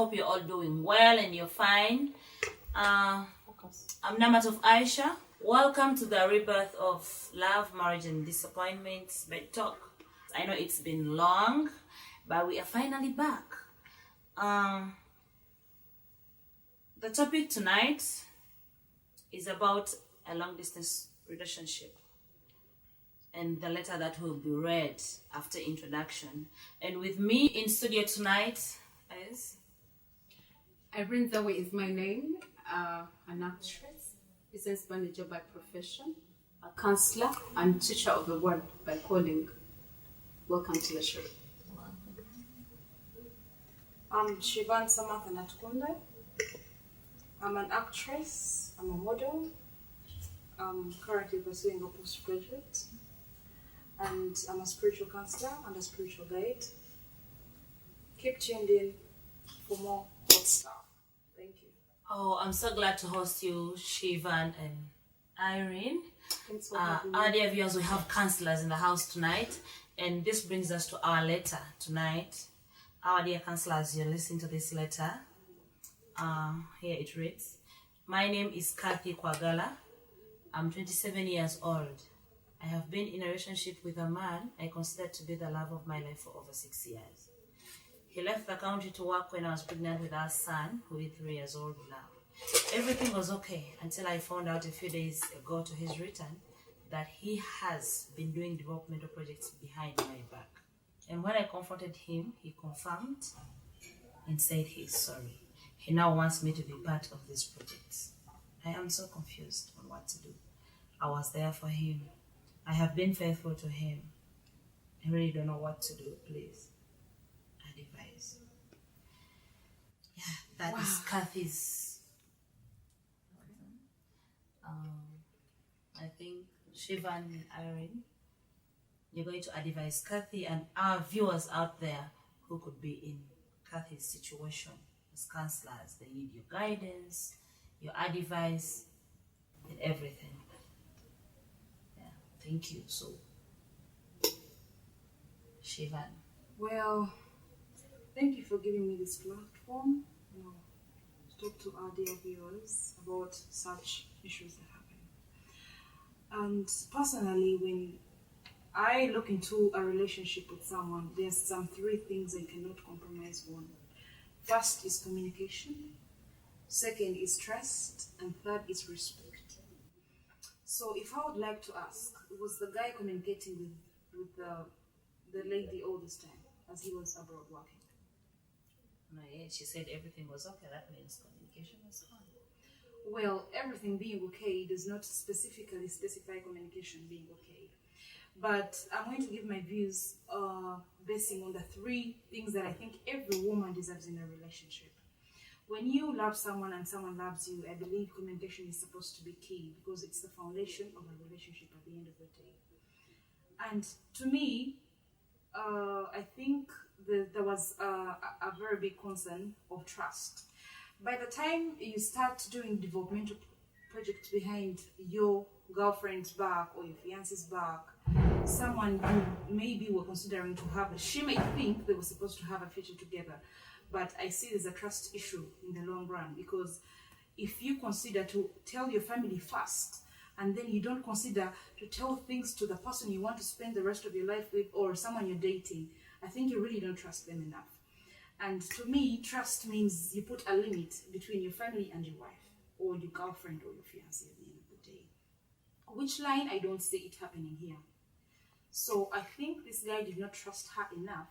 hope you're all doing well and you're fine. I'm Namat of Aisha. Welcome to the rebirth of love, marriage, and disappointments by talk. I know it's been long, but we are finally back. The topic tonight is about a long-distance relationship and the letter that will be read after introduction. And with me in studio tonight is... Irene Zawe is my name, an actress, business manager by profession, a counselor, and teacher of the word by calling. Welcome to the show. I'm Shivan Samantha Natkunde. I'm an actress, I'm a model. I'm currently pursuing a postgraduate. And I'm a spiritual counselor and a spiritual guide. Keep tuned in for more hot stuff. Thank you. Oh, I'm so glad to host you, Shivan and Irene. Thanks for having me. Our dear viewers, we have counselors in the house tonight. And this brings us to our letter tonight. Our dear counselors, you're listening to this letter. Here it reads, my name is Kathy Kwagala. I'm 27 years old. I have been in a relationship with a man I consider to be the love of my life for over 6 years. He left the country to work when I was pregnant with our son, who is 3 years old now. Everything was okay until I found out a few days ago to his return that he has been doing developmental projects behind my back. And when I confronted him, he confirmed and said he's sorry. He now wants me to be part of these projects. I am so confused on what to do. I was there for him. I have been faithful to him. I really don't know what to do. Please, advise. Yeah, that is Kathy's. I think Shivan and Irene, you're going to advise Kathy and our viewers out there who could be in Kathy's situation. As counselors, they need your guidance, your advice, and everything. Yeah, thank you. So, Shivan. Well, thank you for giving me this platform, to talk to our dear viewers about such issues that happen. And personally, when I look into a relationship with someone, there's some 3 things I cannot compromise on. First is communication, second is trust, and third is respect. So if I would like to ask, was the guy communicating with the lady all this time as he was abroad working? No, yeah, she said everything was okay. That means communication was fine. Well, everything being okay does not specifically specify communication being okay. But I'm going to give my views basing on the 3 things that I think every woman deserves in a relationship. When you love someone and someone loves you, I believe communication is supposed to be key because it's the foundation of a relationship at the end of the day. And to me, I think there was a very big concern of trust. By the time you start doing developmental projects behind your girlfriend's back or your fiance's back, someone you maybe were considering to have, she may think they were supposed to have a future together, but I see there's a trust issue in the long run, because if you consider to tell your family first and then you don't consider to tell things to the person you want to spend the rest of your life with or someone you're dating, I think you really don't trust them enough. And to me, trust means you put a limit between your family and your wife or your girlfriend or your fiancé at the end of the day. Which line, I don't see it happening here. So I think this guy did not trust her enough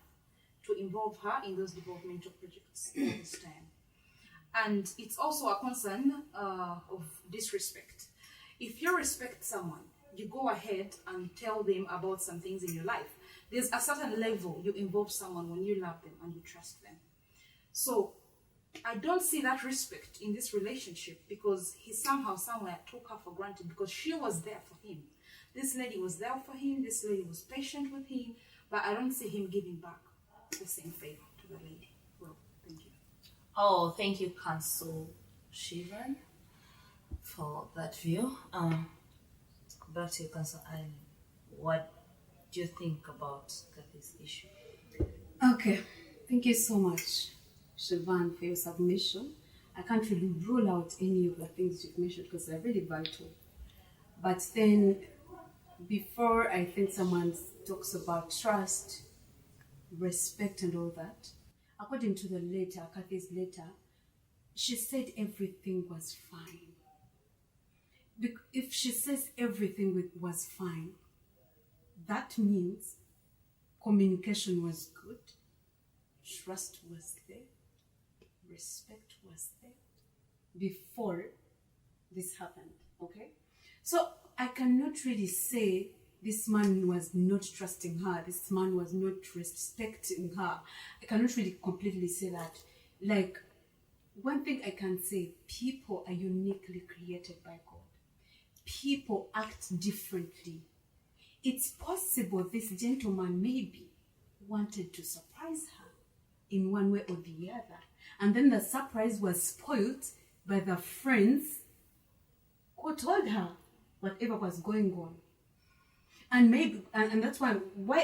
to involve her in those developmental projects all this time. And it's also a concern of disrespect. If you respect someone, you go ahead and tell them about some things in your life. There's a certain level you involve someone when you love them and you trust them. So I don't see that respect in this relationship, because he somehow, somewhere took her for granted because she was there for him. This lady was there for him. This lady was patient with him. But I don't see him giving back the same favor to the lady. Well, thank you. Oh, thank you, Counsel Shivan, for that view. Back to you, Counsel Eileen. What do you think about this issue? Okay, thank you so much, Siobhan, for your submission. I can't really rule out any of the things you've mentioned because they're really vital. But then, before I think someone talks about trust, respect, and all that, according to the letter, Kathy's letter, she said everything was fine. If she says everything was fine, that means communication was good, trust was there, respect was there before this happened, okay? So I cannot really say this man was not trusting her, this man was not respecting her. I cannot really completely say that. Like, one thing I can say, people are uniquely created by God. People act differently. It's possible this gentleman maybe wanted to surprise her in one way or the other. And then the surprise was spoiled by the friends who told her whatever was going on. And maybe, and that's why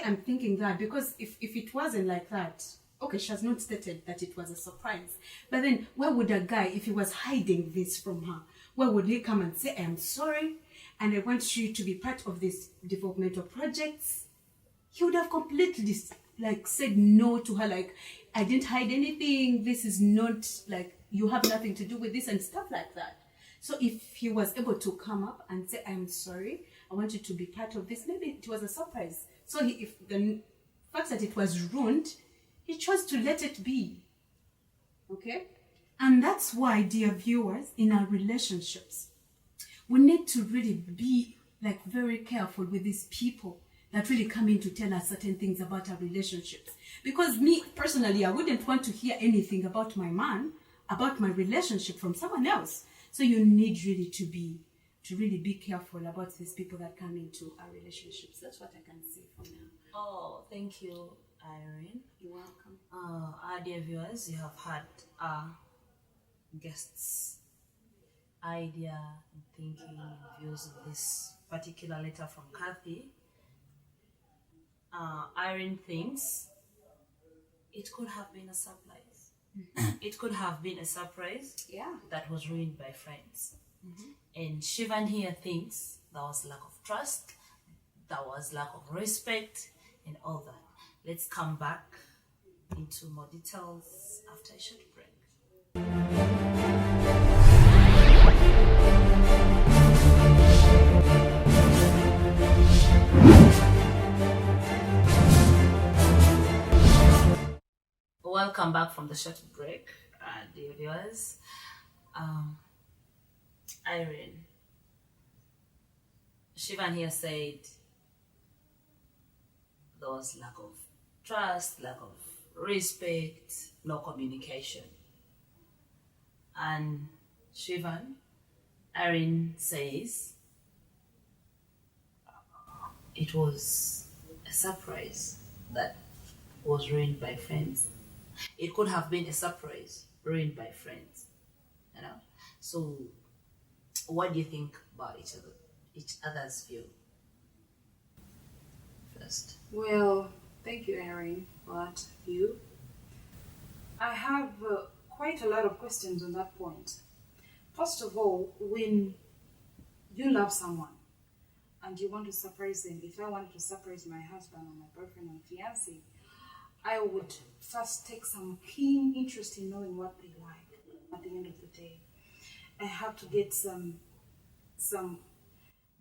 I'm thinking that, because if it wasn't like that, okay, she has not stated that it was a surprise. But then where would a guy, if he was hiding this from her, where would he come and say, I am sorry, and I want you to be part of this developmental projects? He would have completely like said no to her, like, I didn't hide anything, this is not, like, you have nothing to do with this and stuff like that. So if he was able to come up and say, I'm sorry, I want you to be part of this, maybe it was a surprise. So if the fact that it was ruined, he chose to let it be. Okay? And that's why, dear viewers, in our relationships, we need to really be like very careful with these people that really come in to tell us certain things about our relationships. Because me, personally, I wouldn't want to hear anything about my man, about my relationship from someone else. So you need really to really be careful about these people that come into our relationships. That's what I can say for now. Oh, thank you, Irene. You're welcome. Our dear viewers, you have had guests' idea and thinking and views of this particular letter from Kathy. Irene thinks it could have been a surprise. It could have been a surprise that was ruined by friends. And Shivan here thinks there was lack of trust, there was lack of respect, and all that. Let's come back into more details after a short break. Welcome back from the short break, dear viewers. Irene, Shivan here said there was lack of trust, lack of respect, no communication. And Shivan, Irene says it was a surprise that was ruined by friends. It could have been a surprise ruined by friends, you know. So, what do you think about each other's view? First. Well, thank you, Erin, for that view. I have quite a lot of questions on that point. First of all, when you love someone and you want to surprise them, if I wanted to surprise my husband or my boyfriend or fiancé, I would first take some keen interest in knowing what they like at the end of the day. I have to get some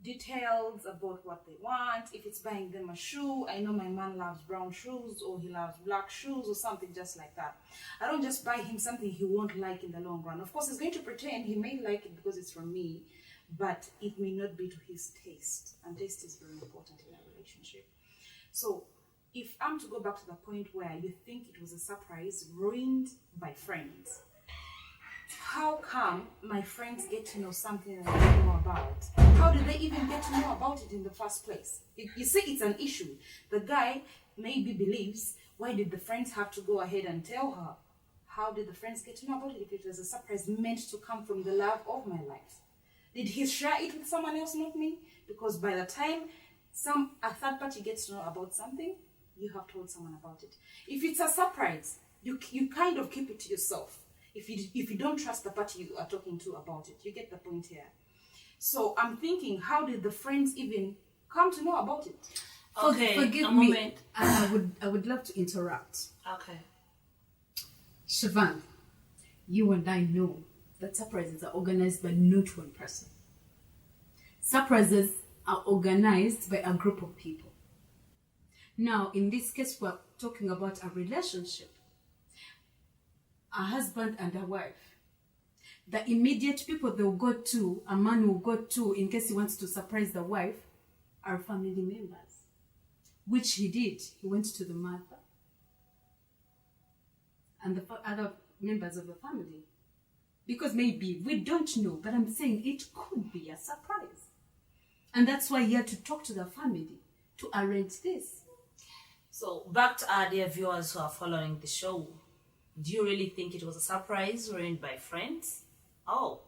details about what they want. If it's buying them a shoe, I know my man loves brown shoes or he loves black shoes or something just like that. I don't just buy him something he won't like in the long run. Of course, he's going to pretend he may like it because it's from me, but it may not be to his taste. And taste is very important in a relationship. So if I'm to go back to the point where you think it was a surprise ruined by friends, how come my friends get to know something that I don't know about? How did they even get to know about it in the first place? You see, it's an issue. The guy maybe believes, why did the friends have to go ahead and tell her? How did the friends get to know about it if it was a surprise meant to come from the love of my life? Did he share it with someone else, not me? Because by the time a third party gets to know about something, you have told someone about it. If it's a surprise, you kind of keep it to yourself if you don't trust the party you are talking to about it. You get the point here. So I'm thinking, how did the friends even come to know about it? Okay, Forgive me. I would love to interrupt. Okay. Siobhan, you and I know that surprises are organized by not one person. Surprises are organized by a group of people. Now, in this case, we're talking about a relationship. A husband and a wife. The immediate people they'll go to, a man will go to in case he wants to surprise the wife, are family members. Which he did. He went to the mother and the other members of the family. Because maybe, we don't know, but I'm saying it could be a surprise. And that's why you had to talk to the family to arrange this. So back to our dear viewers who are following the show. Do you really think it was a surprise ruined by friends? Oh.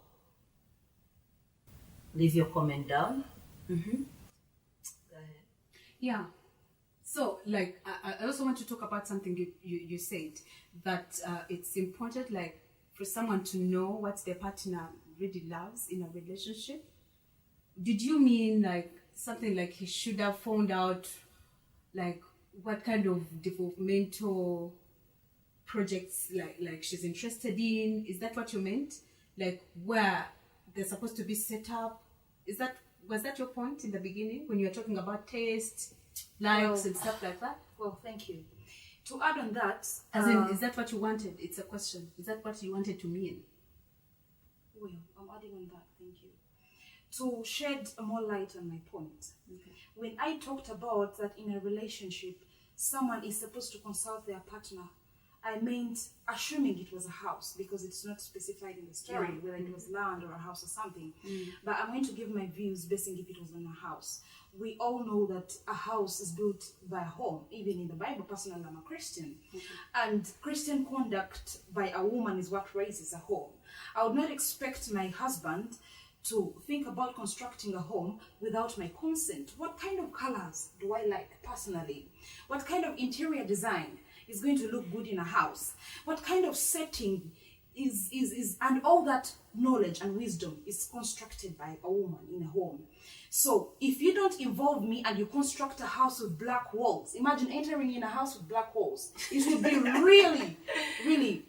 Leave your comment down. Mm-hmm. Go ahead. Yeah. So, like, I also want to talk about something you said, that it's important, like, for someone to know what their partner really loves in a relationship. Did you mean, like, something like he should have found out, like, what kind of developmental projects, like she's interested in? Is that what you meant? Like, where they're supposed to be set up? Was that your point in the beginning when you were talking about taste, likes, and stuff like that? Well, thank you. To add on that... As in, is that what you wanted? It's a question. Is that what you wanted to mean? Well, I'm adding on that, thank you. To shed more light on my point. Okay. When I talked about that in a relationship, someone is supposed to consult their partner, I meant assuming it was a house, because it's not specified in the story whether it was land or a house or something. But I'm going to give my views basing if it was on a house. We all know that a house is built by a home. Even in the Bible, personally, I'm a Christian. And Christian conduct by a woman is what raises a home. I would not expect my husband to think about constructing a home without my consent. What kind of colors do I like personally? What kind of interior design is going to look good in a house? What kind of setting is and all that knowledge and wisdom is constructed by a woman in a home. So if you don't involve me and you construct a house with black walls, imagine entering in a house with black walls. It would be really, really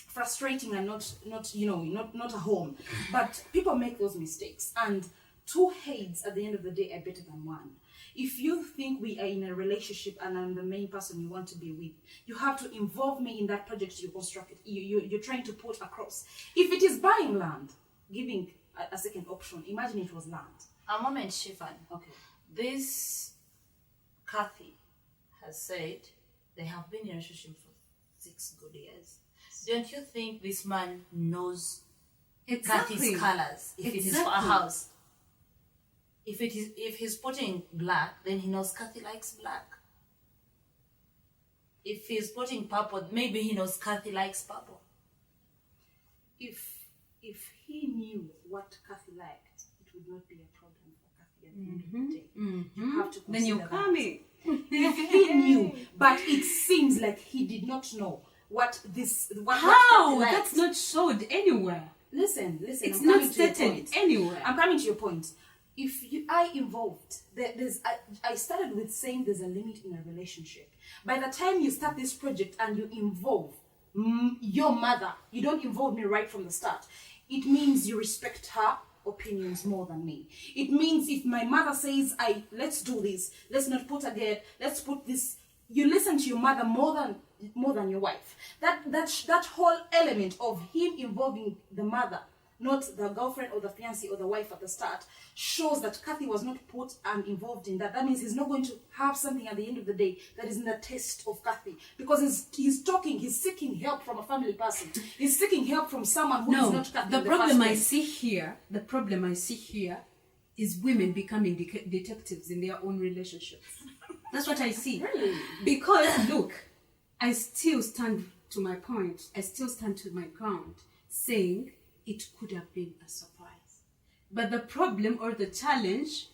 frustrating and not a home. But people make those mistakes, and two heads at the end of the day are better than one. If you think we are in a relationship and I'm the main person you want to be with, you have to involve me in that project you constructed. You're trying to put across. If it is buying land, giving a second option, imagine it was land. A moment, Shifan. Okay. This Kathy has said they have been in a relationship for 6 good years. Don't you think this man knows Kathy's colors if it is for a house? If he's putting black, then he knows Kathy likes black. If he's putting purple, maybe he knows Kathy likes purple. If he knew what Kathy liked, it would not be a problem for Kathy at the end of the day. You have to consider Then you're coming. If he knew, but it seems like he did not know what How? What That's not showed anywhere. Listen. It's I'm not coming to your stated point. anywhere. I'm coming to your point. I involved, I started with saying there's a limit in a relationship. By the time you start this project and you involve your mother, you don't involve me right from the start. It means you respect her opinions more than me. It means if my mother says, let's do this, let's not put a gate, let's put this, you listen to your mother more than your wife. That whole element of him involving the mother, not the girlfriend or the fiancé or the wife at the start, shows that Kathy was not put and involved in that. That means he's not going to have something at the end of the day that is in the taste of Kathy, because he's seeking help from a family person. He's seeking help from someone who is not Kathy. The problem I see here is women becoming detectives in their own relationships. That's what I see. Really? Because look, I still stand to my point. I still stand to my ground, saying it could have been a surprise. But the problem or the challenge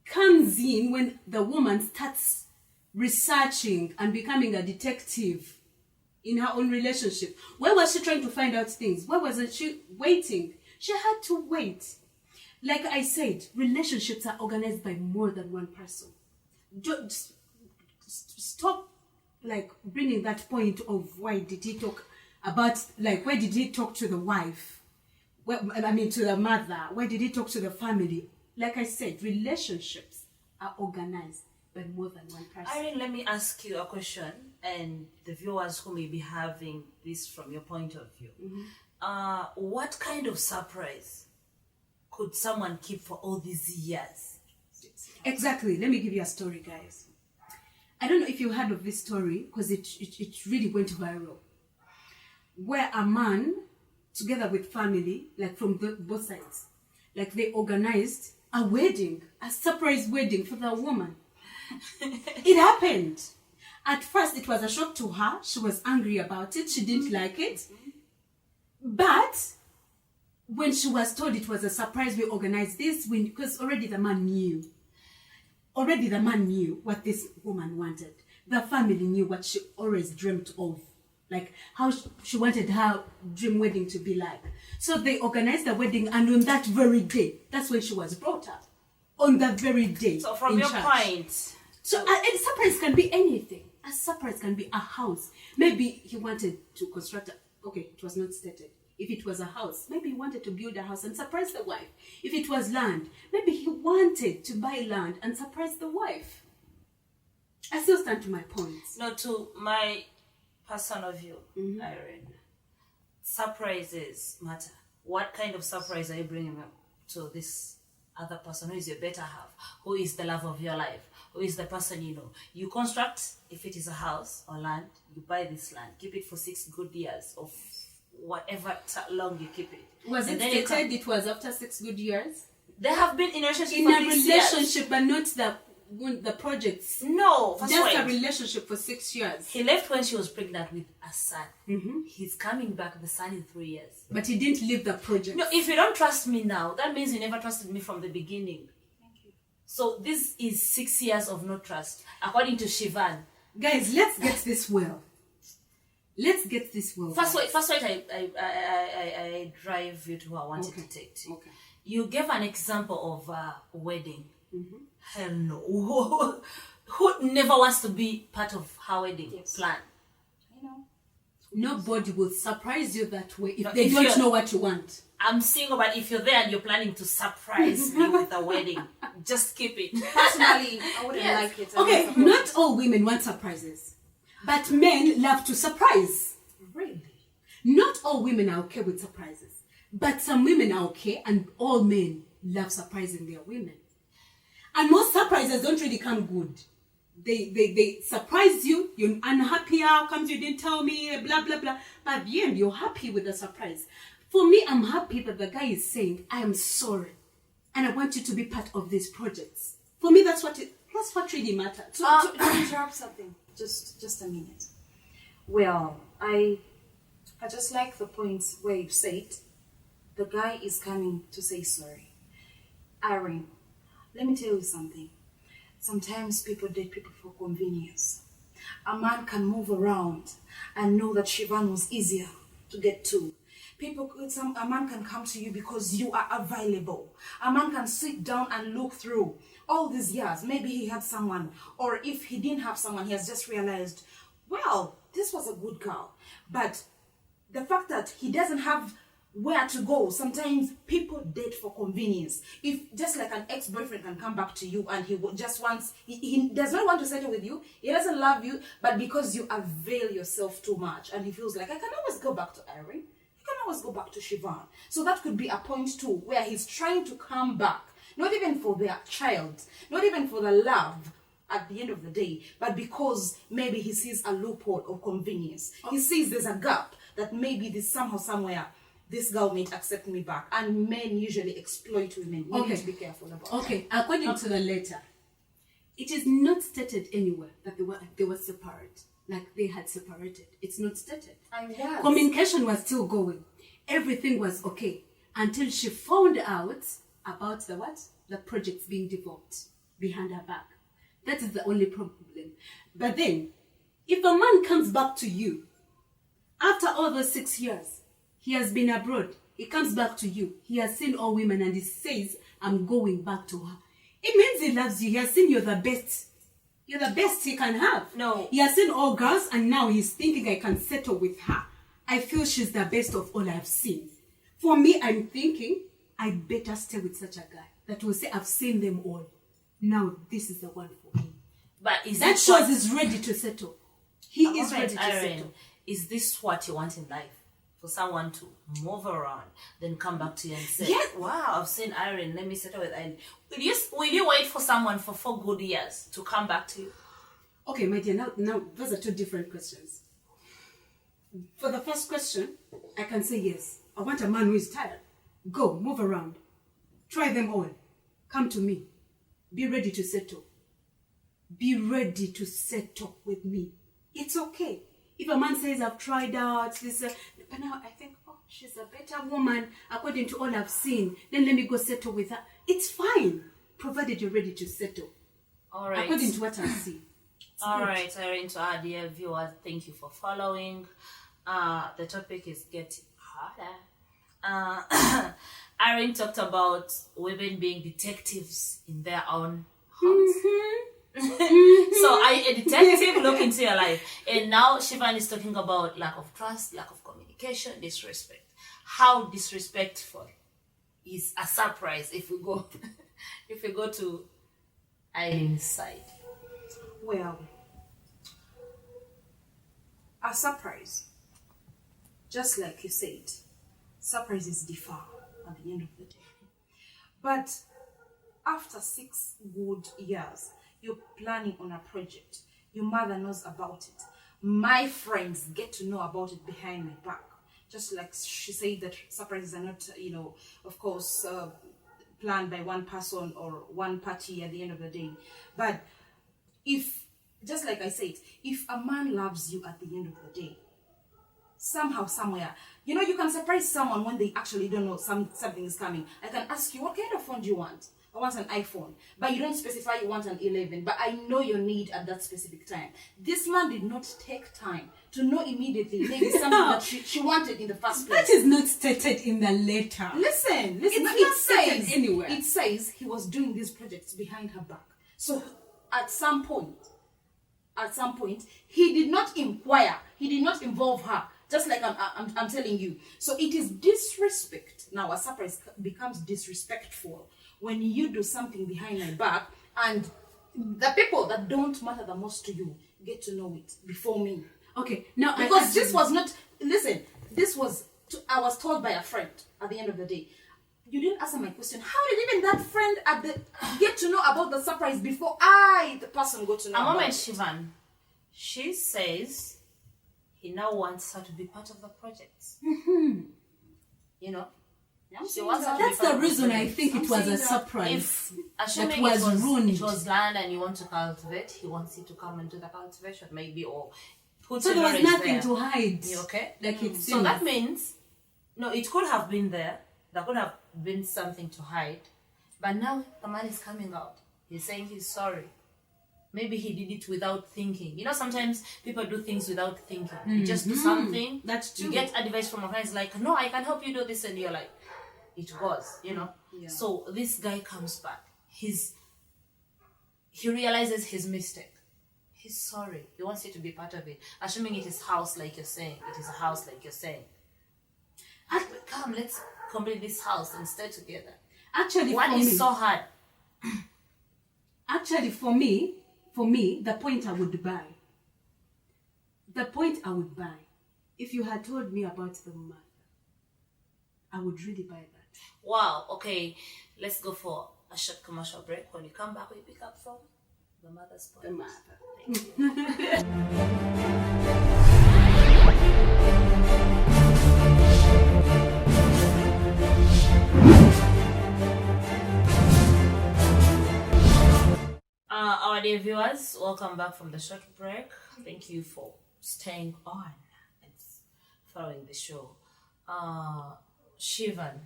comes in when the woman starts researching and becoming a detective in her own relationship? Where was she trying to find out things? Why wasn't she waiting? She had to wait. Like I said, relationships are organized by more than one person. Just stop like bringing that point of why did he talk about, like, why did he talk to the wife? Well, I mean, to the mother. Why did he talk to the family? Like I said, relationships are organized by more than one person. Irene, let me ask you a question, and the viewers who may be having this from your point of view. What kind of surprise could someone keep for all these years? Exactly. Let me give you a story, guys. I don't know if you heard of this story, because it really went viral. Where a man, together with family, like from both sides, like they organized a wedding, a surprise wedding for the woman. It happened. At first, it was a shock to her. She was angry about it. She didn't like it. But when she was told it was a surprise, we organized this, because already the man knew. Already the man knew what this woman wanted. The family knew what she always dreamt of. Like how she wanted her dream wedding to be like. So they organized the wedding, and on that very day, that's when she was brought up. On that very day. So from your point. So a surprise can be anything. A surprise can be a house. Maybe he wanted to construct okay, it was not stated. If it was a house, maybe he wanted to build a house and surprise the wife. If it was land, maybe he wanted to buy land and surprise the wife. I still stand to my points. No, to my personal view, Irene, surprises matter. What kind of surprise are you bringing up to this other person who is your better half, who is the love of your life, who is the person you know? You construct, if it is a house or land, you buy this land, keep it for 6 good years of whatever long you keep it. Was it stated it was after 6 good years? They have been in a relationship in for a 6 relationship, years. but not the projects. No, just a relationship for 6 years. He left when she was pregnant with a son. He's coming back, the son in 3 years. But he didn't leave the project. No, if you don't trust me now, that means you never trusted me from the beginning. Thank you. So this is 6 years of no trust, according to Shivan. Guys, let's get this well. Let's get this well. First wait, I drive you to who I wanted to take to. Okay. You gave an example of a wedding. Hell no. Who never wants to be part of her wedding plan? I know. Nobody will surprise you that way if No, they if don't know what you want. I'm single, but if you're there and you're planning to surprise me with a wedding, just keep it. Personally, I wouldn't like it. Okay, not all women want surprises, but men love to surprise. Really? Not all women are okay with surprises, but some women are okay, and all men love surprising their women. And most surprises don't really come good. They surprise you, you're unhappy, how comes you didn't tell me, blah, blah, blah. But at the end, you're happy with the surprise. For me, I'm happy that the guy is saying, I am sorry, and I want you to be part of these projects. For me, that's what really matters. To interrupt something, just a minute. Well, I just like the points where you said the guy is coming to say sorry. Irene, let me tell you something. Sometimes people date people for convenience. A man can move around and know that Shivan was easier to get to. A man can come to you because you are available. A man can sit down and look through all these years. Maybe he had someone, or if he didn't have someone, he has just realized, well, this was a good girl. But the fact that he doesn't have where to go, sometimes people date for convenience. If just like an ex-boyfriend can come back to you and he just wants, he does not want to settle with you, he doesn't love you, but because you avail yourself too much and he feels like, I can always go back to Irene, you can always go back to Shivan. So that could be a point too, where he's trying to come back, not even for their child, not even for the love at the end of the day, but because maybe he sees a loophole of convenience. He sees there's a gap that maybe this somehow, somewhere, this girl may accept me back. And men usually exploit women. We need to be careful about that. Okay, according to the letter, it is not stated anywhere that they were separate. Like they had separated. It's not stated. Communication was still going. Everything was okay. Until she found out about the projects being developed behind her back. That is the only problem. But then, if a man comes back to you After all those 6 years, he has been abroad. He comes back to you. He has seen all women and he says, I'm going back to her. It means he loves you. He has seen you're the best. You're the best he can have. No. He has seen all girls and now he's thinking I can settle with her. I feel she's the best of all I've seen. For me, I'm thinking I better stay with such a guy that will say I've seen them all. Now this is the one for me. But is That it shows what- he's ready to settle. He is Alright, ready to Irene, settle. is this what you want in life? For someone to move around, then come back to you and say, Yes. wow, I've seen Irene, let me settle with Irene. Will you wait for someone for 4 good years to come back to you? Okay, my dear, now those are 2 different questions. For the first question, I can say yes. I want a man who is tired. Go, move around. Try them all. Come to me. Be ready to settle. Be ready to settle with me. It's okay. If a man says, I've tried out this, but now I think, oh, she's a better woman according to all I've seen, then let me go settle with her. It's fine, provided you're ready to settle. All right. According to what I see. All right, Irene, to our dear viewers, thank you for following. The topic is getting harder. Irene talked about women being detectives in their own homes. So a detective look into your life. And now Shivan is talking about lack of trust, lack of communication, disrespect. How disrespectful is a surprise if we go to Irene's side? Well, a surprise, just like you said, surprises differ at the end of the day. But after 6 good years, you're planning on a project. Your mother knows about it. My friends get to know about it behind my back. Just like she said that surprises are not, of course, planned by one person or one party at the end of the day. But if, just like I said, if a man loves you at the end of the day, somehow, somewhere, you can surprise someone when they actually don't know something is coming. I can ask you, what kind of phone do you want? I want an iPhone, but you don't specify you want an 11, but I know your need at that specific time. This man did not take time to know immediately maybe something that she wanted in the first place. That is not stated in the letter. Listen, It's it not stated says anywhere. It says he was doing these projects behind her back. So at some point, he did not inquire, he did not involve her. Just like I'm telling you. So it is disrespect. Now a surprise becomes disrespectful when you do something behind my back and the people that don't matter the most to you get to know it before me. Okay, now Because this was not, listen, I was told by a friend at the end of the day. You didn't answer my question. How did even that friend get to know about the surprise before the person got to know about moment, it? Shivan. She says he now wants her to be part of the project. She wants her to That's be part the of reason I project. think it was a saying that surprise. If assuming was ruined. it was land and you want to cultivate, he wants you to come and do the cultivation, maybe, or put So your there was marriage nothing there. to hide. You okay? Like it So seems. that means, no, it could have been there. There could have been something to hide. But now the man is coming out. He's saying he's sorry. Maybe he did it without thinking. Sometimes people do things without thinking. You just do something. That's true. You get advice from a friend, like, no, I can help you do this. And you're like, it goes, Yeah. So this guy comes back. He realizes his mistake. He's sorry. He wants you to be part of it. Assuming it is house, like you're saying. It is a house, like you're saying. Come, let's complete this house and stay together. Actually, What for is me, so hard? actually for me, the point I would buy. If you had told me about the mother, I would really buy that. Wow, okay. Let's go for a short commercial break. When you come back, we pick up from the mother's point. The mother. Our dear viewers, welcome back from the short break. Thank you for staying on and following the show. Shivan,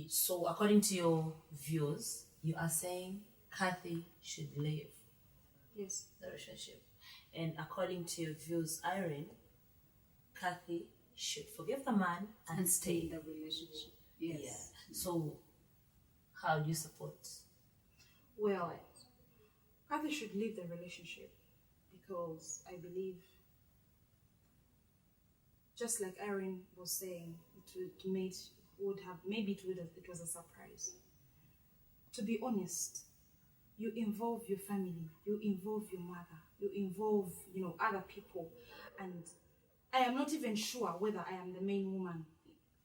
so according to your views, you are saying Kathy should leave Yes. the relationship. And according to your views, Irene, Kathy should forgive the man and stay in stay. the relationship. Yes. Yeah. So, how do you support? Well, Kathy should leave the relationship because I believe, just like Erin was saying, it was a surprise. To be honest, you involve your family, you involve your mother, you involve, other people, and I am not even sure whether I am the main woman.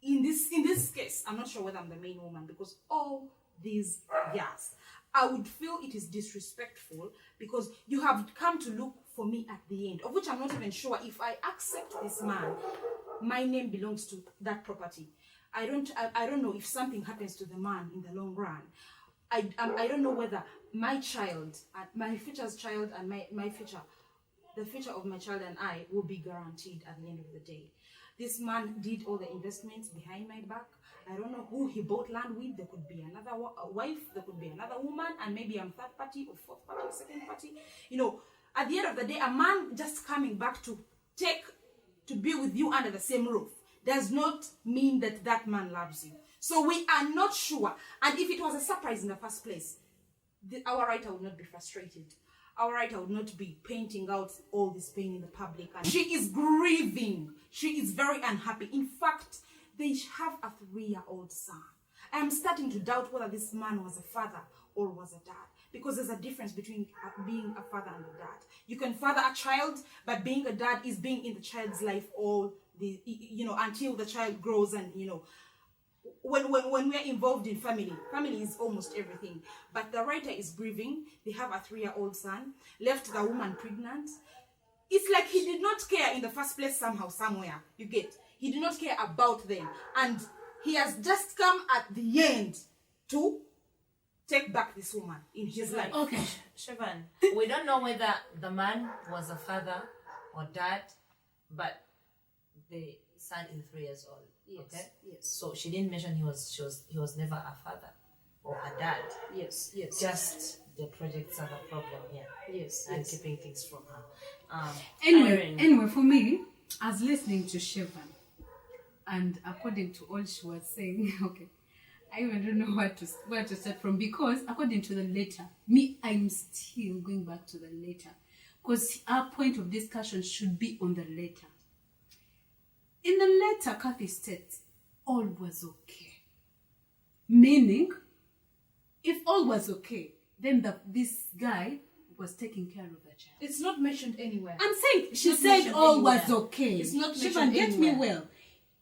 In this case, I'm not sure whether I'm the main woman because all these years, I would feel it is disrespectful because you have come to look for me at the end, of which I'm not even sure if I accept this man, my name belongs to that property. I don't know if something happens to the man in the long run. I don't know whether my child, my future's child, and my future, the future of my child and I will be guaranteed at the end of the day. This man did all the investments behind my back. I don't know who he bought land with. There could be another wife, there could be another woman, and maybe I'm third party or fourth party or second party. At the end of the day, a man just coming back to be with you under the same roof does not mean that man loves you. So we are not sure. And if it was a surprise in the first place, our writer would not be frustrated. Our writer would not be painting out all this pain in the public. And she is grieving. She is very unhappy. In fact, they have a 3-year-old son. I am starting to doubt whether this man was a father or was a dad. Because there's a difference between being a father and a dad. You can father a child, but being a dad is being in the child's life until the child grows and, when we're involved in family is almost everything. But the writer is grieving. They have a 3-year-old son, left the woman pregnant. It's like he did not care in the first place somehow, somewhere. You get? He did not care about them. And he has just come at the end to take back this woman in his life. Okay, Siobhan, we don't know whether the man was a father or dad, but the son is 3 years old. Yes. Okay. Yes. So she didn't mention he was never a father or a dad. Yes. Yes. Just the projects are the problem here. Yes. And Yes. keeping things from her. Anyway, for me, I was listening to Siobhan, and according to all she was saying, okay, I even don't know where to start from, because according to the letter, I'm still going back to the letter, because our point of discussion should be on the letter. In the letter, Kathy states, all was okay. Meaning, if all was okay, then this guy was taking care of the child. It's not mentioned anywhere. I'm saying, she not said mentioned all anywhere. was okay. It's not Siobhan, mentioned get me anywhere. well.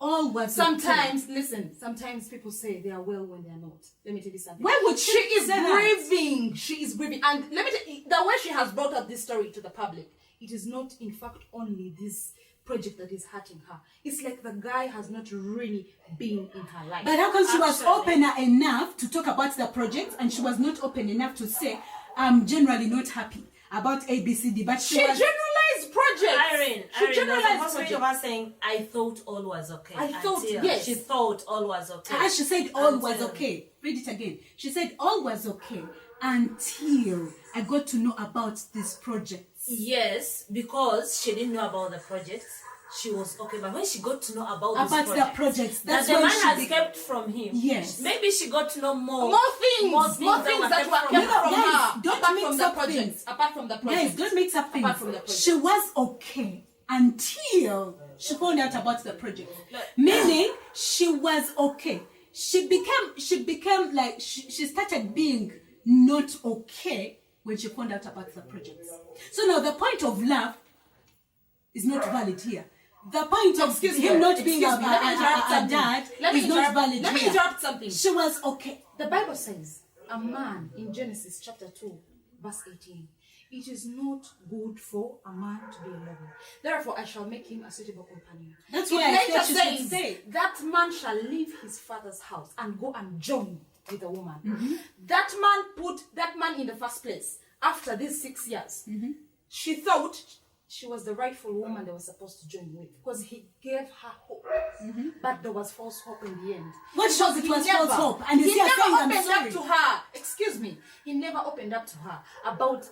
All was Sometimes, okay. listen, sometimes people say they are well when they are not. Let me tell you something. Why would She she is say that? grieving. She is grieving. And let me tell you, the way she has brought up this story to the public, it is not, in fact, only this project that is hurting her. It's like the guy has not really been in her life. But how come she was Actually, open enough to talk about the project, and she was not open enough to say, I'm generally not happy about ABCD, but she she was... generalized projects. Irene, She generalized was projects. of us saying, I thought all was okay. I thought, until yes. She thought all was okay. And she said all was Until- okay. Read it again. She said all was okay until I got to know about this project. Yes, because she didn't know about the projects. She was okay, but when she got to know about The projects. that That's the when man she has kept from him. Yes. Maybe she got to know more More things that were kept No, from guys, her. don't Apart mix from the up projects. things. Apart from the projects. Guys, don't mix up things. Apart from the project. She was okay until she found out about the project. Meaning, she was okay. She became like, she started being not okay when she found out about the project. So now the point of love is not valid here. The point of him not being a dad is not valid Let me here. interrupt something. She was okay. The Bible says, a man in Genesis chapter 2, verse 18, it is not good for a man to be alone. Therefore, I shall make him a suitable companion. That's It why I later said she should says, say. that man shall leave his father's house and go and join with a woman. Mm-hmm. That man put that man in the first place after these 6 years. Mm-hmm. She thought she was the rightful woman they were supposed to join with because he gave her hope. But there was false hope in the end. What Because shows it he was never- false hope? And he is he never saying, I'm opened sorry? up to her. Excuse me. He never opened up to her about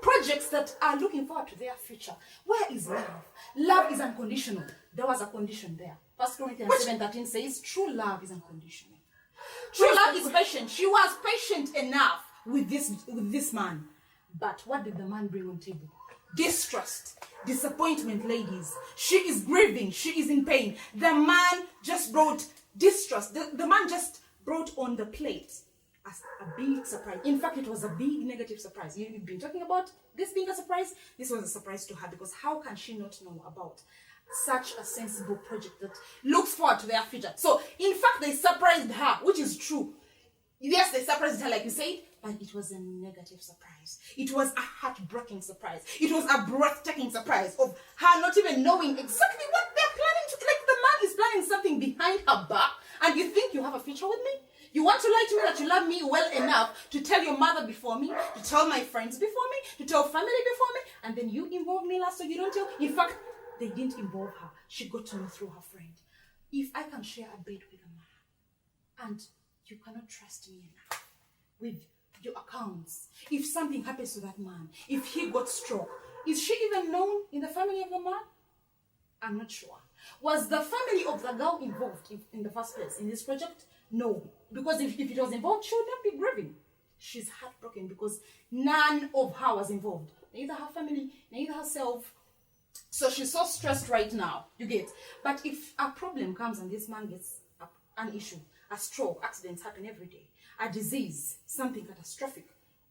projects that are looking forward to their future. Where is love? Love is unconditional. There was a condition there. 1 Corinthians 7:13 says, true love is unconditional. True love is patient. She was patient enough with this man. But what did the man bring on table? Distrust, disappointment, ladies. She is grieving. She is in pain. The man just brought distrust. The man just brought on the plate as a big surprise. In fact, it was a big negative surprise. You've been talking about this being a surprise. This was a surprise to her, because how can she not know about such a sensible project that looks forward to their future? So, in fact, they surprised her, which is true. Yes, they surprised her, like you said, but it was a negative surprise. It was a heartbreaking surprise. It was a breathtaking surprise of her not even knowing exactly what they're planning to. Like, the man is planning something behind her back, and you think you have a future with me? You want to lie to me that you love me well enough to tell your mother before me, to tell my friends before me, to tell family before me, and then you involve me last so you don't tell? In fact, they didn't involve her. She got to know through her friend. If I can share a bed with a man, and you cannot trust me enough with your accounts, if something happens to that man, if he got stroke, is she even known in the family of the man? I'm not sure. Was the family of the girl involved in the first place in this project? No, because if it was involved, she would not be grieving. She's heartbroken because none of her was involved. Neither her family, neither herself. So she's so stressed right now, you get. But if a problem comes and this man gets an issue, a stroke, accidents happen every day, a disease, something catastrophic,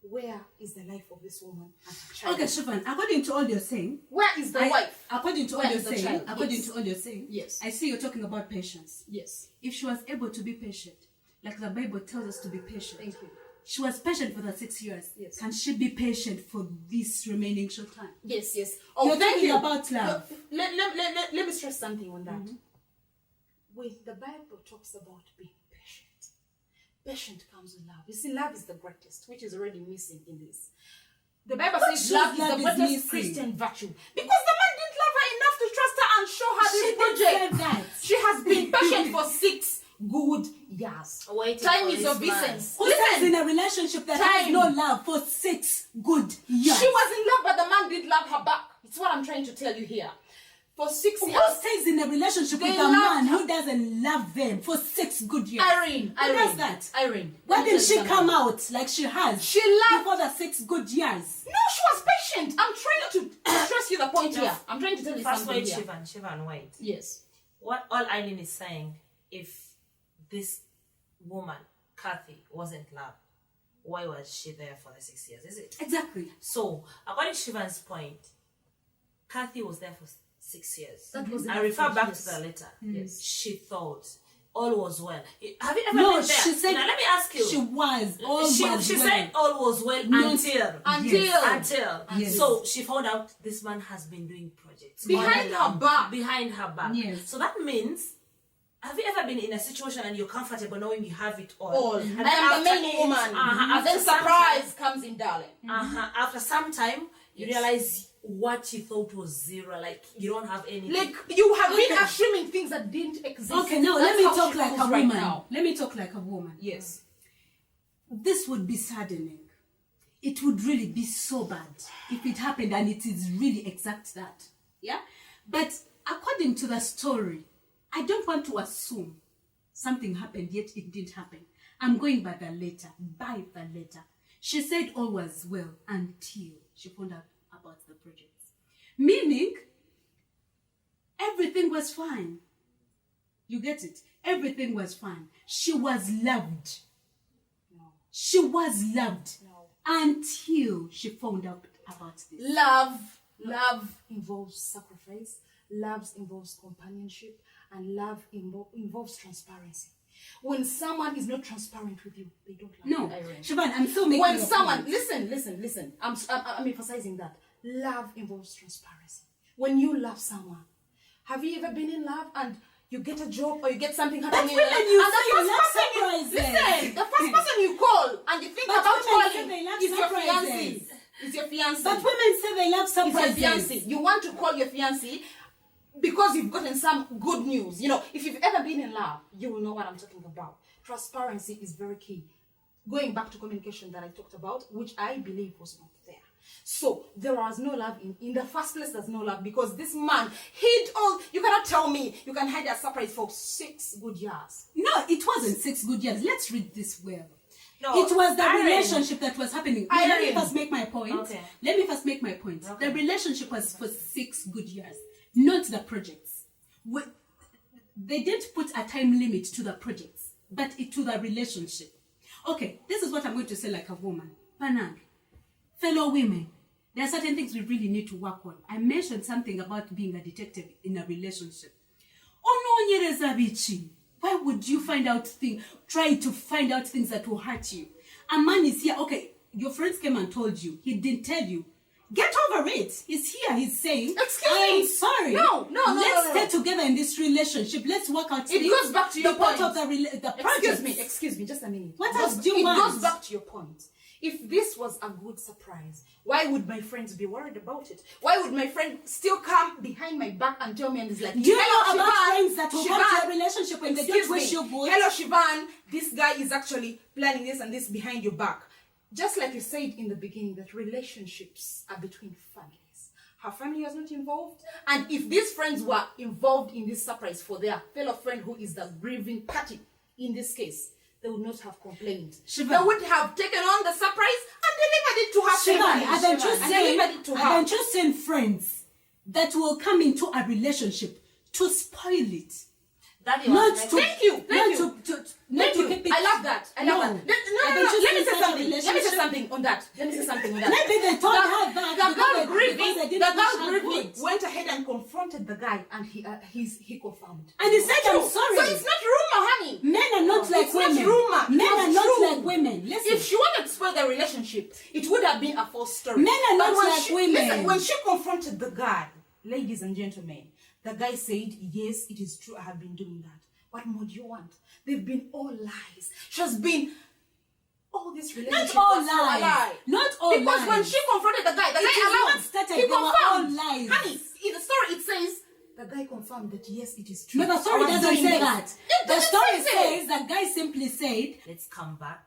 where is the life of this woman and her child? Okay, Siobhan, according to all you're saying, where is the wife? According to all Where you're is the saying, child? according Yes. to all you're saying, Yes. I see you're talking about patience. Yes. If she was able to be patient, like the Bible tells us to be patient. Thank you. She was patient for the 6 years. Yes. Can she be patient for this remaining short time? Yes, yes. You're thank talking you. about love. Let me stress something on that. When the Bible talks about being patient, patient comes with love. You see, love is the greatest, which is already missing in this. The Bible says love is the greatest missing? Christian virtue. Because the man didn't love her enough to trust her and show her this She project. did say that. She has been patient for 6 good years. Waiting Time for is this of man. essence. Who stays in Listen, a relationship that Time. has no love for 6 good years? she was in love, but the man did love her back. It's what I'm trying to tell you here. For 6 Who years. stays in a relationship They with a loved man her. who doesn't love them for 6 good years? Irene. Who does that? Irene. Why let me didn't tell she you come something. out like she has She loved. before the 6 good years? No, she was patient. I'm trying to stress you the point here. I'm trying to tell you First, something wait, here. Shivan, wait. Yes. What all Eileen is saying, if this woman, Kathy, wasn't loved, why was she there for the 6 years, is it? Exactly. So, according to Shivan's point, Kathy was there for 6 years. That was I enough refer for- back yes. to the letter. Yes. She thought all was well. Have you ever No, been there? she said Now, let me ask you. she was. All she was she well. said all was well Not- until. Until. Yes. So she found out this man has been doing projects Behind all her back. Behind her back. Yes. So that means, have you ever been in a situation and you're comfortable knowing you have it all? All. And I then am the after main it- woman. uh-huh, And then after some surprise comes in, darling. After some time, you Yes. realize what you thought was zero, like you don't have anything. Like, you have been Okay. assuming things that didn't exist. Okay, now That's let me how talk she like a feels woman. right now. Let me talk like a woman. Yes. This would be saddening. It would really be so bad if it happened, and it is really exact that. Yeah? But according to the story, I don't want to assume something happened yet it didn't happen. I'm going by the letter. By the letter. She said all was well until she found out about the projects. Meaning, everything was fine. You get it? Everything was fine. She was loved. No. She was loved No. until she found out about this. Love involves sacrifice. Love involves companionship. And love involves transparency. When someone is not transparent with you, they don't love No, you, Irene. Siobhan, I'm still making When a someone, point. listen, I'm emphasizing that. Love involves transparency. When you love someone, have you ever been in love and you get a job or you get something happening in your women life, you and say you love surprises. listen, the first person you call and you think But about women say calling they love is your surprises. fiancé. Is your fiancé. But women say they love It's your surprises. fiancé. You want to call your fiancé because you've gotten some good news. You know, if you've ever been in love, you will know what I'm talking about. Transparency is very key. Going back to communication that I talked about, which I believe was not there. So there was no love in the first place. There's no love because this man hid all. You cannot tell me you can hide a surprise for 6 good years. No, it wasn't 6 good years. Let's read this well. No, it was the Irene. relationship that was happening. Let me first make my point. Okay. Let me first make my point. Okay. The relationship was for 6 good years, not the projects. They didn't put a time limit to the projects, but to the relationship. Okay, this is what I'm going to say like a woman. Panang, fellow women, there are certain things we really need to work on. I mentioned something about being a detective in a relationship. Why would you try to find out things that will hurt you? A man is here, okay, your friends came and told you, he didn't tell you. Get over it. He's here, he's saying, I'm sorry. Let's stay together in this relationship. Let's work out It goes back to your part point. of the project. Excuse me, just a minute. What else do you want? It goes back to your point. If this was a good surprise, why would my friends be worried about it? Why would my friend still come behind my back and tell me and is like, You know hello, about Shivan, friends that will come to a relationship when they don't wish you good? Hello, Shivan, this guy is actually planning this and this behind your back. Just like you said in the beginning, that relationships are between families. Her family was not involved. And if these friends were involved in this surprise for their fellow friend who is the grieving party in this case, they would not have complained. Shivan. They would have taken on the surprise and delivered it to her family. I've just saying friends that will come into a relationship to spoil it. That Not was to, Thank you. not to keep it. I love that. No. Let me say something on that. Maybe they told her that. The girl because they didn't wish her grieving good. went ahead and confronted the guy, and he confirmed. And he said, I'm sorry. So it's not rumor, honey. Men are not like It's women. not rumor. Men It are was not true. like women. Listen. If she wanted to spoil the relationship, it would have been a false story. Men are But not when like women. Listen, when she confronted the guy, ladies and gentlemen, the guy said, yes, it is true, I have been doing that. What more do you want? They've been all lies. She has been all this relationship. Not all was a lies. lie. Not all Because lies. when she confronted the guy It is allowed. not started, He they were all confirmed. lies. Honey, in the story it says the guy confirmed that yes, it is true. No, the story I was doesn't doing say this. that. It The doesn't story say says the guy simply said, Let's come back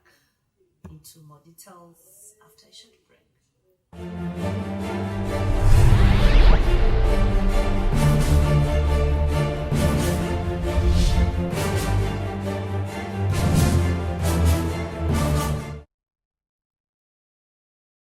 into more details after a short break.